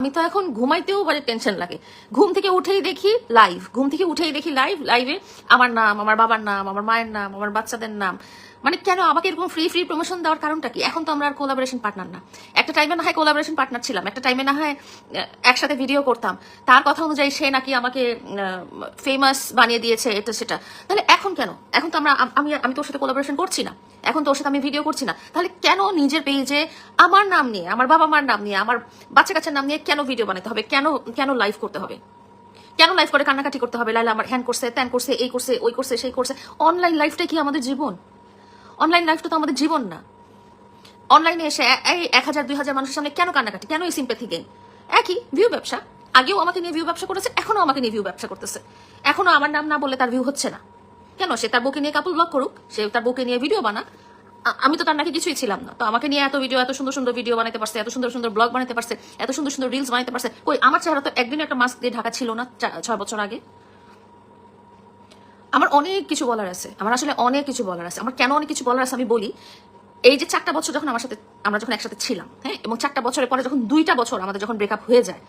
আমি তো এখন ঘুমাইতেও মানে টেনশন লাগে। ঘুম থেকে উঠেই দেখি লাইভে আমার নাম, আমার বাবার নাম, আমার মায়ের নাম, আমার বাচ্চাদের নাম। মানে কেন আমাকে এরকম ফ্রি প্রমোশন দেওয়ার কারণটা কি? এখন তো আমরা আর কোলাবোরেশন পার্টনার না। একটা টাইমে না হয় কোলাবোরেশন পার্টনার ছিলাম, একটা টাইমে না হয় একসাথে ভিডিও করতাম, তার কথা অনুযায়ী সে নাকি আমাকে ফেমাস বানিয়ে দিয়েছে, এটা সেটা। তাহলে এখন কেন? এখন তো আমি তোর সাথে কোলাবোরেশন করছি না, এখন তোর সাথে আমি ভিডিও করছি না, তাহলে কেন নিজের পেজে আমার নাম নিয়ে, আমার বাবা মার নাম নিয়ে, আমার বাচ্চা কাচ্চার নাম নিয়ে কেন ভিডিও বানাতে হবে? কেন লাইভ করতে হবে? কেন লাইভ করে কান্নাকাটি করতে হবে? লাইলা আমার হ্যান করছে, ত্যান করছে, এই করছে, ওই করছে, সেই করছে। অনলাইন লাইফটা কি আমাদের জীবন? অনলাইন লাইফটা তো আমাদের জীবন না। অনলাইনে এসে এই 1000 2000 মানুষের সামনে কেন কান্নাকাটি, কেন এই সিম্প্যাথি গেম? একই ভিউ ব্যবসা। আগেও আমাকে নিয়ে ভিউ ব্যবসা করেছে, এখনো আমাকে নিয়ে ভিউ ব্যবসা করতেছে। এখনো আমার নাম না বললে তার ভিউ হচ্ছে না কেন? সে তার বউকে নিয়ে কাপল ব্লগ করুক, সে তার বউকে নিয়ে ভিডিও বানাক। আমি তো তার নাকি কিছুই ছিলাম না, তো আমাকে নিয়ে এত সুন্দর সুন্দর ভিডিও বানাতে পারছে, এত সুন্দর সুন্দর ব্লগ বানাতে পারছে, এত সুন্দর সুন্দর রিলস বানাতে পারছে। কই আমার চেহারা তো একদিন একটা মাস্ক দিয়ে ঢাকা ছিল না 6 বছর আগে। আমার অনেক কিছু বলার আছে, আমার আসলে অনেক কিছু বলার আছে। আমার কেন অনেক কিছু বলার আছে আমি বলি। এই যে 4টা বছর যখন আমরা যখন একসাথে ছিলাম, হ্যাঁ, এবং 4টা বছরের পরে যখন 2টা বছর আমাদের যখন ব্রেকআপ হয়ে যায়,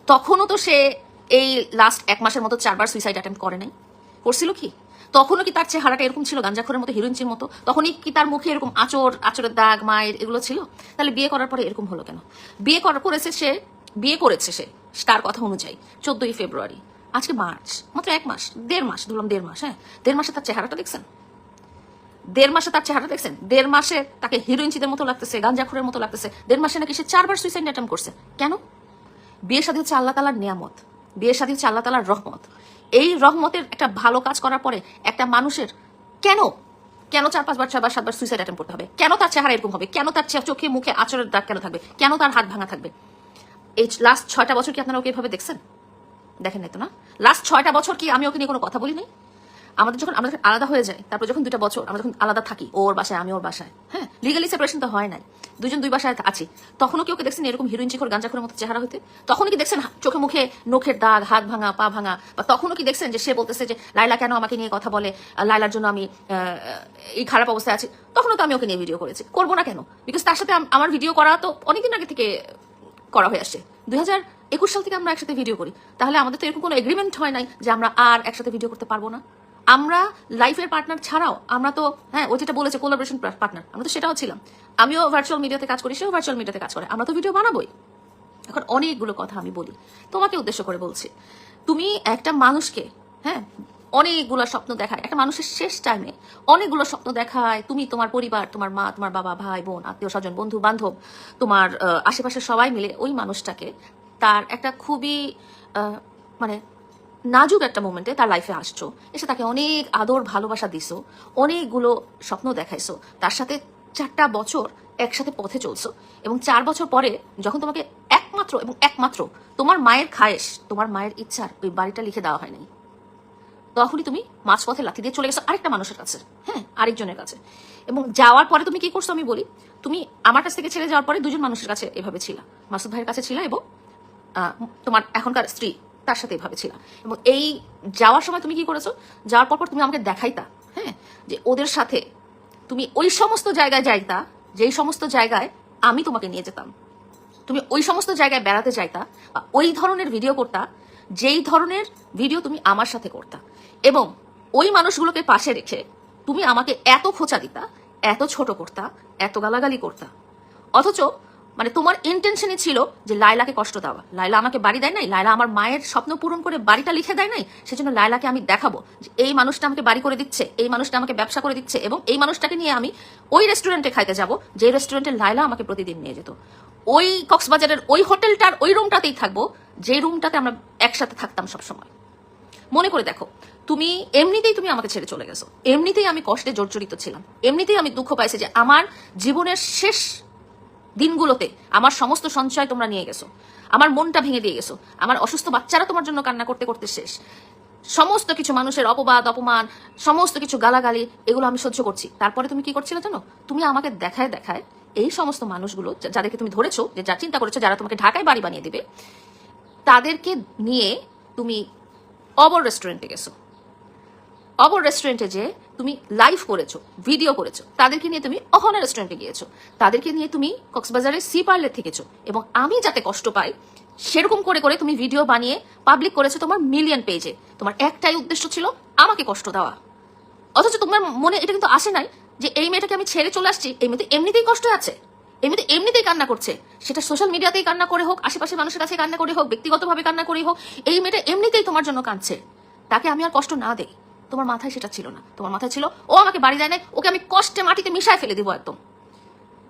তখনও তো সে এই লাস্ট 1 মাসের মতো 4বার সুইসাইড অ্যাটেম্প্ট করে নাই? করছিল কি? তখনও কি তার চেহারাটা এরকম ছিল গাঞ্জাখোরের মতো, হিরোইনচির মতো? তখনই কি তার মুখে এরকম আচরের দাগ, মায়ের এগুলো ছিল? তাহলে বিয়ে করার পরে এরকম হলো কেন? বিয়ে করেছে সে তার কথা অনুযায়ী 14ই ফেব্রুয়ারি, আজকে মার্চ, মাত্র 1 মাস, 1.5 মাস ধরলাম, 1.5 মাস। হ্যাঁ, 1.5 মাসে তার চেহারাটা দেখছেন? 1.5 মাসে তাকে হিরোইনচিদের মতো লাগতেছে, গাঞ্জাখোরের মতো লাগতেছে। 1.5 মাসে নাকি সে 4বার সুইসাইড অ্যাটেম্প্ট করছে। কেন? বিয়ে শাদী হচ্ছে আল্লাহ তাআলার নিয়ামত, বিয়ে শাদী হচ্ছে আল্লাহ তাআলার রহমত। এই রহমতের একটা ভালো কাজ করার পরে একটা মানুষের কেন 4-5বার 6বার 7বার সুইসাইড অ্যাটেম্প্ট করতে হবে? কেন তার চেহারা এরকম হবে? কেন তার চোখে মুখে আচরের দাগ কেন থাকবে? কেন তার হাত ভাঙা থাকবে? এই লাস্ট 6টা বছর কি আপনারা ওকে এভাবে দেখছেন? দেখেন নাই তো না? লাস্ট 6টা বছর কি আমি ওকে নিয়ে কোনো কথা বলি নাই? আমরা যখন আলাদা হয়ে যাই, তারপর যখন 2টা বছর আমরা যখন আলাদা থাকি, ওর বাসায় আমি ওর বাসায়, হ্যাঁ, লিগালি সেপারেশন তো হয় নাই, দুজন দুই বাসায় আছি, তখনও কি ওকে দেখছেন এরকম হিরোইন চিকর গাঞ্জাখোরের মতো চেহারা হইতে? তখনও কি দেখছেন চোখে মুখে নখের দাগ, হাত ভাঙা, পা ভাঙা? বা তখনও কি দেখছেন যে সে বলতেছে যে লাইলা কেন আমাকে নিয়ে কথা বলে, লাইলার জন্য আমি এই খারাপ অবস্থায় আছি? তখনও তো আমি ওকে নিয়ে ভিডিও করেছি, করবো না কেন? বিকজ তার সাথে আমার ভিডিও করা তো অনেকদিন আগে থেকে করা হয়ে আসছে। 2021 সাল থেকে আমরা একসাথে ভিডিও করি। তাহলে আমাদের তো এরকম কোনো এগ্রিমেন্ট হয় নাই যে আমরা আর একসাথে ভিডিও করতে পারবো না। আমরা লাইফের পার্টনার ছাড়াও আমরা তো, হ্যাঁ, ও যেটা বলেছে কোলাবোরেশন পার্টনার, আমরা তো সেটাও ছিলাম। আমিও ভার্চুয়াল মিডিয়াতে কাজ করি, সেও ভার্চুয়াল মিডিয়াতে কাজ করে, আমরা তো ভিডিও বানাবোই। এখন অনেকগুলো কথা আমি বলি, তোমাকে উদ্দেশ্য করে বলছি। তুমি একটা মানুষকে, হ্যাঁ, অনেকগুলো স্বপ্ন দেখায়, একটা মানুষের শেষ টাইমে অনেকগুলো স্বপ্ন দেখায়। তুমি, তোমার পরিবার, তোমার মা, তোমার বাবা, ভাই বোন, আত্মীয় স্বজন, বন্ধু বান্ধব, তোমার আশেপাশের সবাই মিলে ওই মানুষটাকে তার একটা খুবই মানে নাজুক একটা মোমেন্টে তার লাইফে আসছো, এসে তাকে অনেক আদর ভালোবাসা দিছো, অনেকগুলো স্বপ্ন দেখাইছো, তার সাথে 4টা বছর একসাথে পথে চলছো, এবং 4 বছর পরে যখন তোমাকে একমাত্র তোমার মায়ের খায়েশ, তোমার মায়ের ইচ্ছার ওই বাড়িটা লিখে দেওয়া হয় নাই, তখনই তুমি মাঝপথে লাথি দিয়ে চলে গেছো আরেকটা মানুষের কাছে, হ্যাঁ, আরেকজনের কাছে। এবং যাওয়ার পরে তুমি কি করছো আমি বলি। তুমি আমার কাছ থেকে ছেড়ে যাওয়ার পরে 2জন মানুষের কাছে এভাবে ছিলা, মাসুদ ভাইয়ের কাছে ছিলা এবং তোমার এখনকার স্ত্রী, তার সাথে এভাবে ছিলাম। এবং এই যাওয়ার সময় তুমি কি করেছো? যাওয়ার পর তুমি আমাকে দেখাইতা, হ্যাঁ, যে ওদের সাথে তুমি ওই সমস্ত জায়গায় যাইতা যেই সমস্ত জায়গায় আমি তোমাকে নিয়ে যেতাম। তুমি ওই সমস্ত জায়গায় বেড়াতে যাইতা, ওই ধরনের ভিডিও করতা যেই ধরনের ভিডিও তুমি আমার সাথে করতা, এবং ওই মানুষগুলোকে পাশে রেখে তুমি আমাকে এত খোঁচা দিতা, এত ছোট করতা, এত গালাগালি করতা। অথচ মানে তোমার ইন্টেনশনই ছিল যে লাইলাকে কষ্ট দেওয়া। লাইলা আমাকে বাড়ি দেয় নাই, লাইলা আমার মায়ের স্বপ্ন পূরণ করে বাড়িটা লিখে দেয় নাই, সেজন্য লাইলাকে আমি দেখাবো যে এই মানুষটা আমাকে বাড়ি করে দিচ্ছে, এই মানুষটা আমাকে ব্যবসা করে দিচ্ছে, এবং এই মানুষটাকে নিয়ে আমি ওই রেস্টুরেন্টে খাইতে যাব যে রেস্টুরেন্টে লাইলা আমাকে প্রতিদিন নিয়ে যেত। ওই কক্সবাজারের ওই হোটেলটার ওই রুমটাতেই থাকবো যে রুমটাতে আমরা একসাথে থাকতাম সবসময়। মনে করে দেখো, তুমি এমনিতেই তুমি আমাকে ছেড়ে চলে গেছো, এমনিতেই আমি কষ্টে জর্জরিত ছিলাম, এমনিতেই আমি দুঃখ পাইছি যে আমার জীবনের শেষ দিনগুলোতে আমার সমস্ত সঞ্চয় তোমরা নিয়ে গেছো, আমার মনটা ভেঙে দিয়ে গেছো, আমার অসুস্থ বাচ্চারা তোমার জন্য কান্না করতে করতে শেষ, সমস্ত কিছু মানুষের অপবাদ অপমান, সমস্ত কিছু গালাগালি, এগুলো আমি সহ্য করছি। তারপরে তুমি কি করছিলে জানো? তুমি আমাকে দেখায় এই সমস্ত মানুষগুলো যাদেরকে তুমি ধরেছো, যে যা চিন্তা করেছো যারা তোমাকে ঢাকায় বাড়ি বানিয়ে দিবে, তাদেরকে নিয়ে তুমি অবর রেস্টুরেন্টে গেছো। অবর রেস্টুরেন্টে যে তুমি লাইভ করেছো, ভিডিও করেছো, তাদেরকে নিয়ে তুমি অহনা রেস্টুরেন্টে গিয়েছো, তাদেরকে নিয়ে তুমি কক্সবাজারের সি পার্লে থেকেছো, এবং আমি যাতে কষ্ট পাই সেরকম করে করে তুমি ভিডিও বানিয়ে পাবলিক করেছো তোমার মিলিয়ন পেজে। তোমার একটাই উদ্দেশ্য ছিল আমাকে কষ্ট দেওয়া। অথচ তোমার মনে এটা কিন্তু আসে নাই যে এই মেয়েটাকে আমি ছেড়ে চলে আসছি, এই মেয়েতে এমনিতেই কষ্ট আছে, এমনিতে এমনিতেই কান্না করছে, সেটা সোশ্যাল মিডিয়াতেই কান্না করে হোক, আশেপাশের মানুষের কাছে কান্না করে হোক, ব্যক্তিগতভাবে কান্না করে হোক, এই মেয়েটা এমনিতেই তোমার জন্য কাঁদছে, তাকে আমি আর কষ্ট না দেই। তোমার মাথায় সেটা ছিল না। তোমার মাথায় ছিল ও আমাকে বাড়ি দেয় নাই, ওকে আমি কষ্টে মাটিতে মিশায় ফেলে দিব একদম।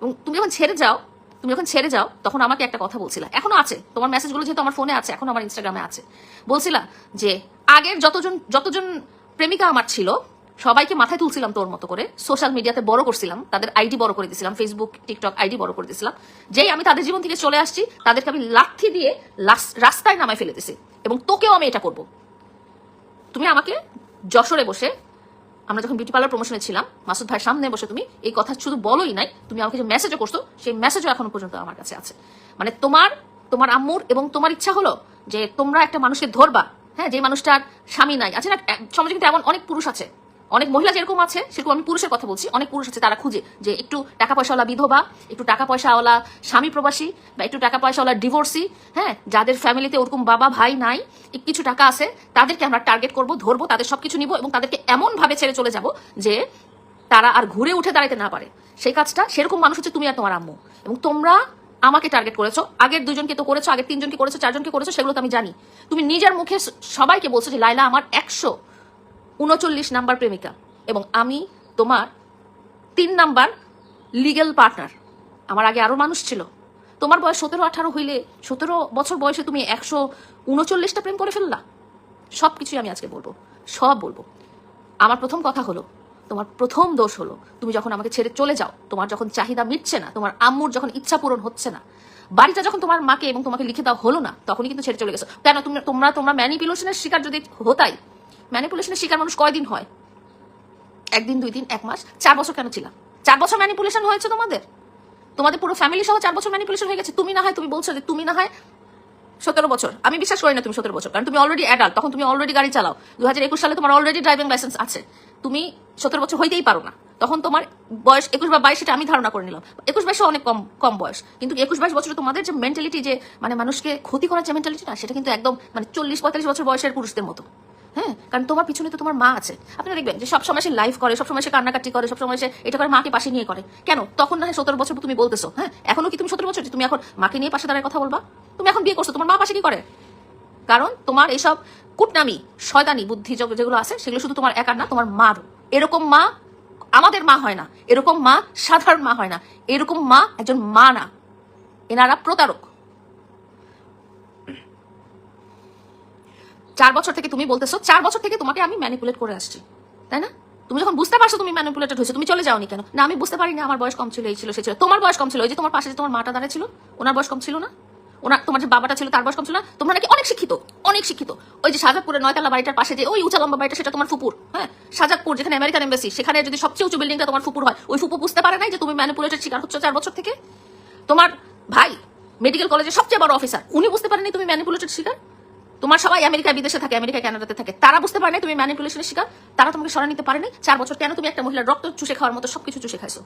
এবং তুমি যখন ছেড়ে যাও তখন আমাকে একটা কথা বলছিলা, এখনো আছে তোমার মেসেজগুলো, যেহেতু আমার ফোনে আছে, এখন আমার ইনস্টাগ্রামে আছে, বলছিলা যে আগের যতজন প্রেমিকা আমার ছিল সবাইকে মাথায় তুলছিলাম তোর মতো করে, সোশ্যাল মিডিয়াতে বড় করছিলাম, তাদের আইডি বড় করে দিয়েছিলাম, ফেসবুক টিকটক আইডি বড় করে দিয়েছিলাম, যেই আমি তাদের জীবন থেকে চলে আসছি তাদেরকে আমি লাথি দিয়ে রাস্তায় নামায় ফেলে দিছি, এবং তোকেও আমি এটা করবো। তুমি আমাকে যশোরে বসে, আমরা যখন বিউটি পার্লার প্রমোশনে ছিলাম, মাসুদ ভাইয়ের সামনে বসে তুমি এই কথা শুধু বলোই নাই, তুমি আমাকে যে মেসেজও করছো সেই মেসেজও এখনো পর্যন্ত আমার কাছে আছে। মানে তোমার আম্মুর এবং তোমার ইচ্ছা হলো যে তোমরা একটা মানুষকে ধরবা, হ্যাঁ, যে মানুষটার স্বামী নাই। আছে না সমাজে কিন্তু এমন অনেক পুরুষ আছে, অনেক মহিলা যেরকম আছে সেরকম আমি পুরুষের কথা বলছি, অনেক পুরুষ আছে তারা খুঁজে যে একটু টাকা পয়সাওয়ালা বিধবা, একটু টাকা পয়সাওয়ালা স্বামী প্রবাসী, বা একটু টাকা পয়সাওয়ালা ডিভোর্সি, হ্যাঁ, যাদের ফ্যামিলিতে ওরকম বাবা ভাই নাই, কিছু টাকা আছে, তাদেরকে আমরা টার্গেট করবো, ধরবো, তাদের সবকিছু নিবো এবং তাদেরকে এমন ভাবে ছেড়ে চলে যাব যে তারা আর ঘুরে উঠে দাঁড়াতে না পারে। সেই কাজটা সেরকম মানুষ হচ্ছে তুমি আর তোমার আম্মু, এবং তোমরা আমাকে টার্গেট করেছো। আগের 2জনকে তো করেছো, আগের 3জনকে করেছো, 4জনকে করেছো, সেগুলো তো আমি জানি। তুমি নিজের মুখে সবাইকে বলছো যে লাইলা আমার 139 নাম্বার প্রেমিকা, এবং আমি তোমার 3 নাম্বার লিগ্যাল পার্টনার। আমার আগে আরো মানুষ ছিল। তোমার বয়স 17-18 হইলে 17 বছর বয়সে তুমি 139টা প্রেম করে ফেললা। সবকিছুই আমি আজকে বলবো, সব বলবো। আমার প্রথম কথা হলো, তোমার প্রথম দোষ হলো তুমি যখন আমাকে ছেড়ে চলে যাও, তোমার যখন চাহিদা মিটছে না, তোমার আম্মুর যখন ইচ্ছা পূরণ হচ্ছে না, বাড়িটা যখন তোমার মাকে এবং তোমাকে লিখে দেওয়া হলো না, তখনই কিন্তু ছেড়ে চলে গেছো। কেন? তোমরা ম্যানিপুলেশনের শিকার যদি হতাই, ম্যানিপুলেশনের শিকার মানুষ কয়দিন হয়? 1 দিন, 2 দিন, 1 মাস, 4 বছর কেন ছিলাম? 4 বছর ম্যানিপুলেশন হয়েছে তোমাদের পুরো ফ্যামিলি সহ 4 বছর ম্যানিপুলেশন হয়ে গেছে। তুমি বলছো যে তুমি না হয় 17 বছর। আমি বিশ্বাস করি না তুমি 17 বছর, কারণ তুমি অলরেডি অ্যাডাল্ট, তখন তুমি অলরেডি গাড়ি চালাও। 2021 সালে তোমার অলরেডি ড্রাইভিং লাইসেন্স আছে। তুমি 17 বছর হইতেই পারো না, তখন তোমার বয়স 21 বা 22, সেটা আমি ধারণা করে নিলাম। 21-22 অনেক কম বয়স, কিন্তু 21-22 বছরে তোমাদের যে মেন্টালিটি, যে মানে মানুষকে ক্ষতি করার যে মেন্টালিটি না, সেটা কিন্তু একদম মানে 40-45 বছর বয়সের পুরুষদের মতো। হ্যাঁ, কারণ তোমার পিছনে তো তোমার মা আছে। আপনারা দেখবেন যে সবসময় সে লাইভ করে, সবসময় সে কান্নাকাটি করে, সবসময় সে এটা করে, মাকে পাশে নিয়ে করে। কেন? তখন না হয় 17 বছর তুমি বলতেছো, হ্যাঁ, এখনো কি তুমি 17 বছর তুমি এখন মাকে নিয়ে পাশে দাঁড়ায় কথা বলবা? তুমি এখন বিয়ে করছো, তোমার মা পাশে কি করে? কারণ তোমার এইসব কুটনামি, শয়তানি বুদ্ধি যেগুলো আছে, সেগুলো শুধু তোমার একার না, তোমার মার। এরকম মা আমাদের মা হয় না, এরকম মা সাধারণ মা হয় না, এরকম মা একজন মা না, এনারা প্রতারক। 4 বছর থেকে তুমি বলতেছো, 4 বছর থেকে তোমাকে আমি ম্যানিপুলেট করে আসছি, তাই না? তুমি যখন বুঝতে পারছো তুমি ম্যানিপুলেটেড হয়েছো, তুমি চলে যাওনি কেন? না, আমি বুঝতে পারিনি, আমার বয়স কম ছিল, এই ছিল, সে ছিল। তোমার বয়স কম ছিল, ওই যে তোমার পাশে যে তোমার মাটা দাঁড়িয়ে ছিল, ওনার বয়স কম ছিল না? তোমার যে বাবাটা ছিল তার বয়স কম ছিল না? তোমরা নাকি অনেক শিক্ষিত, অনেক শিক্ষিত। ওই যে সাজাদপুরের 9 তলা বাড়িটার পাশে যে ওই উঁচা লম্বা বাড়িটা, সেটা তোমার ফুপুর। হ্যাঁ, সাজাদপুর যেখানে আমেরিকান এমবাসি, সেখানে যদি সবচেয়ে উঁচু বিল্ডিংটা তোমার ফুপুর হয়, ওই ফুপু বুঝতে পারে নাই যে তুমি ম্যানিপুলেটেড শিকার হচ্ছ 4 বছর থেকে? তোমার ভাই মেডিকেল কলেজের সবচেয়ে বড় অফিসার, উনি বুঝতে পারেনি তুমি ম্যানিপুলেটেড শিকার? তোমার সবাই আমেরিকা বিদেশে থাকে, আমেরিকা কানাডাতে থাকে, তারা বুঝতে পারে না তুমি ম্যানিপুলেশনের শিকার? তারা তোমাকে সরা নিতে পারেনি 4 বছর? কেন? তুমি একটা মহিলার রক্ত চুষে খাওয়ার মতো সবকিছু চুষে খাইছো।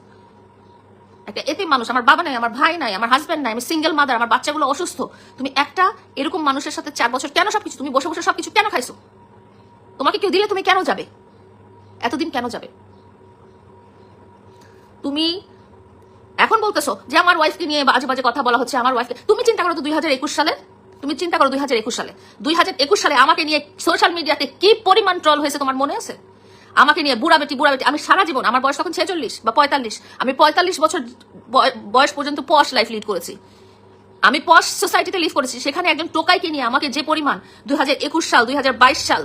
একটা এতিম মানুষ, আমার বাবা নাই, আমার ভাই নাই, আমার হাজব্যান্ড নাই, আমি সিঙ্গেল মাদার, আমার বাচ্চাগুলো অসুস্থ। তুমি একটা এরকম মানুষের সাথে 4 বছর কেন সবকিছু, তুমি বসে বসে সবকিছু কেন খাইছো? তোমাকে কেউ দিলে তুমি কেন যাবে? এতদিন কেন যাবে? তুমি এখন বলতেছো যে আমার ওয়াইফকে নিয়ে বাজে বাজে কথা বলা হচ্ছে, আমার ওয়াইফকে। তুমি চিন্তা করো তো 2021 সালে, তুমি চিন্তা করো 2021 সালে আমাকে নিয়ে সোশ্যাল মিডিয়াতে কি পরিমাণ ট্রল হয়েছে, তোমার মনে আছে? আমাকে নিয়ে বুড়া বেটি। আমি সারা জীবন, আমার বয়স তখন 46 বা 45, আমি 45 বছর বয়স পর্যন্ত পশ লাইফ লিড করেছি, আমি পশ সোসাইটিতে লিভ করেছি। সেখানে একজন টোকাইকে নিয়ে আমাকে যে পরিমাণ 2021 সাল 2022 সাল,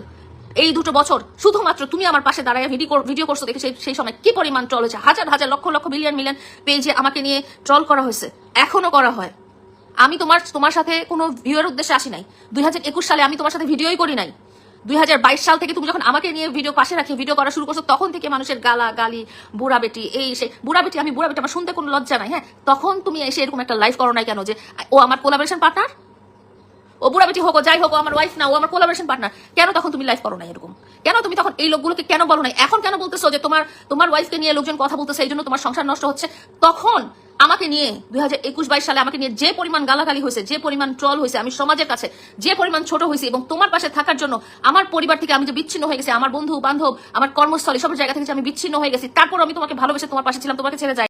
এই 2 বছর শুধুমাত্র তুমি আমার পাশে দাঁড়ায় ভিডিও করছো দেখে সেই সময় কি পরিমাণ ট্রল হয়েছে। হাজার হাজার লক্ষ লক্ষ মিলিয়ন পেজে আমাকে নিয়ে ট্রল করা হয়েছে, এখনো করা হয়। আমি তোমার সাথে কোনো ভিউয়ের উদ্দেশ্যে আসি নাই। 2021 সালে আমি তোমার সাথে ভিডিওই করি নাই। 2022 সাল থেকে তুমি যখন আমাকে নিয়ে ভিডিও পাশে রাখি ভিডিও করা শুরু করছো, তখন থেকে মানুষের গালি, বুড়া বেটি, এই সেই বুড়া বেটি, আমি বুড়া বেটি, আমার শুনতে কোনো লজ্জা নাই। হ্যাঁ, তখন তুমি এসে এরকম একটা লাইভ করো নাই কেন যে ও আমার কোলাবোরেশন পার্টনার, ও বুড়া বেটি হোক, ও যাই হোক, ও আমার ওয়াইফ না, ও আমার কোলাবোরেশন পার্টনার, কেন তখন তুমি লাইভ করো না এরকম? কেন তুমি তখন এই লোকগুলোকে কেন বলো না? এখন কেন বলতেছো যে তোমার ওয়াইফকে নিয়ে লোকজন কথা বলতেছে, এই জন্য তোমার সংসার নষ্ট হচ্ছে? তখন আমাকে নিয়ে 2021-22 সালে আমাকে নিয়ে যে পরিমাণ গালাগালি হয়েছে, যে পরিমাণ ট্রল হয়েছে, আমি সমাজের কাছে যে পরিমাণ ছোট হয়েছি, এবং তোমার পাশে থাকার জন্য আমার পরিবার থেকে আমি যে বিচ্ছিন্ন হয়ে গেছি, আমার বন্ধু বান্ধব, আমার কর্মস্থলে, সব জায়গা থেকে যে আমি বিচ্ছিন্ন হয়ে গেছি, তারপর আমি তোমাকে ভালোবেসে তোমার পাশে ছিলাম, তোমাকে ছেড়ে যাই।